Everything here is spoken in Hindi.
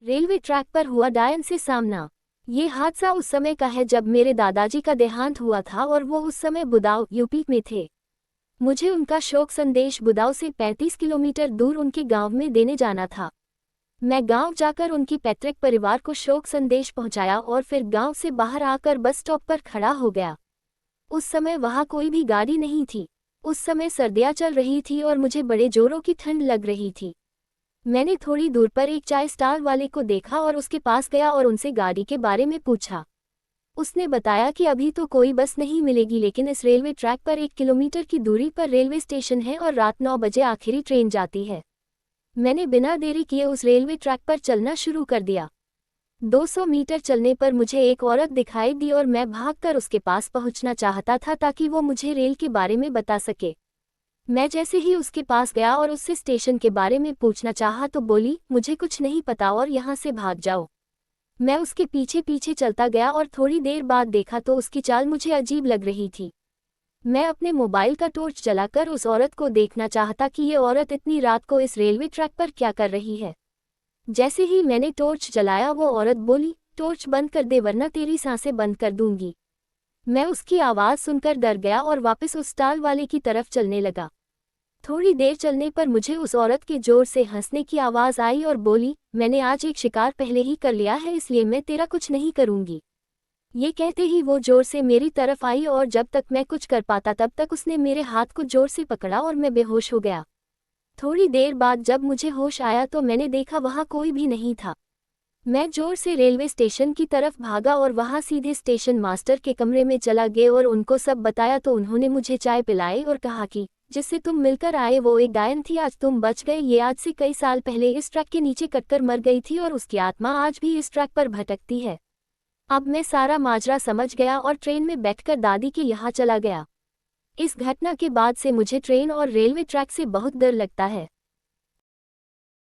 रेलवे ट्रैक पर हुआ डायन से सामना। ये हादसा उस समय का है जब मेरे दादाजी का देहांत हुआ था और वो उस समय बुदाऊ यूपी में थे। मुझे उनका शोक संदेश बुदाऊ से 35 किलोमीटर दूर उनके गांव में देने जाना था। मैं गांव जाकर उनकी पैतृक परिवार को शोक संदेश पहुंचाया और फिर गांव से बाहर आकर बस स्टॉप पर खड़ा हो गया। उस समय वहां कोई भी गाड़ी नहीं थी। उस समय सर्दियां चल रही थी और मुझे बड़े जोरों की ठंड लग रही थी। मैंने थोड़ी दूर पर एक चाय स्टॉल वाले को देखा और उसके पास गया और उनसे गाड़ी के बारे में पूछा। उसने बताया कि अभी तो कोई बस नहीं मिलेगी, लेकिन इस रेलवे ट्रैक पर 1 किलोमीटर की दूरी पर रेलवे स्टेशन है और रात 9 बजे आखिरी ट्रेन जाती है। मैंने बिना देरी किए उस रेलवे ट्रैक पर चलना शुरू कर दिया। 200 मीटर चलने पर मुझे एक औरत दिखाई दी और मैं भागकर उसके पास पहुंचना चाहता था ताकि वो मुझे रेल के बारे में बता सके। मैं जैसे ही उसके पास गया और उससे स्टेशन के बारे में पूछना चाहा तो बोली, मुझे कुछ नहीं पता और यहाँ से भाग जाओ। मैं उसके पीछे पीछे चलता गया और थोड़ी देर बाद देखा तो उसकी चाल मुझे अजीब लग रही थी। मैं अपने मोबाइल का टॉर्च जलाकर उस औरत को देखना चाहता कि ये औरत इतनी रात को इस रेलवे ट्रैक पर क्या कर रही है। जैसे ही मैंने टॉर्च जलाया वो औरत बोली, टॉर्च बंद कर दे वरना तेरी सांसें बंद कर दूंगी। मैं उसकी आवाज़ सुनकर डर गया और वापस उस स्टॉल वाले की तरफ चलने लगा। थोड़ी देर चलने पर मुझे उस औरत के जोर से हंसने की आवाज़ आई और बोली, मैंने आज एक शिकार पहले ही कर लिया है इसलिए मैं तेरा कुछ नहीं करूंगी। ये कहते ही वो जोर से मेरी तरफ आई और जब तक मैं कुछ कर पाता तब तक उसने मेरे हाथ को जोर से पकड़ा और मैं बेहोश हो गया। थोड़ी देर बाद जब मुझे होश आया तो मैंने देखा वहाँ कोई भी नहीं था। मैं जोर से रेलवे स्टेशन की तरफ भागा और वहाँ सीधे स्टेशन मास्टर के कमरे में चला गया और उनको सब बताया तो उन्होंने मुझे चाय पिलाई और कहा कि जिससे तुम मिलकर आए वो एक डायन थी, आज तुम बच गए। ये आज से कई साल पहले इस ट्रक के नीचे कटकर मर गई थी और उसकी आत्मा आज भी इस ट्रक पर भटकती है। अब मैं सारा माजरा समझ गया और ट्रेन में बैठकर दादी के यहाँ चला गया। इस घटना के बाद से मुझे ट्रेन और रेलवे ट्रैक से बहुत डर लगता है।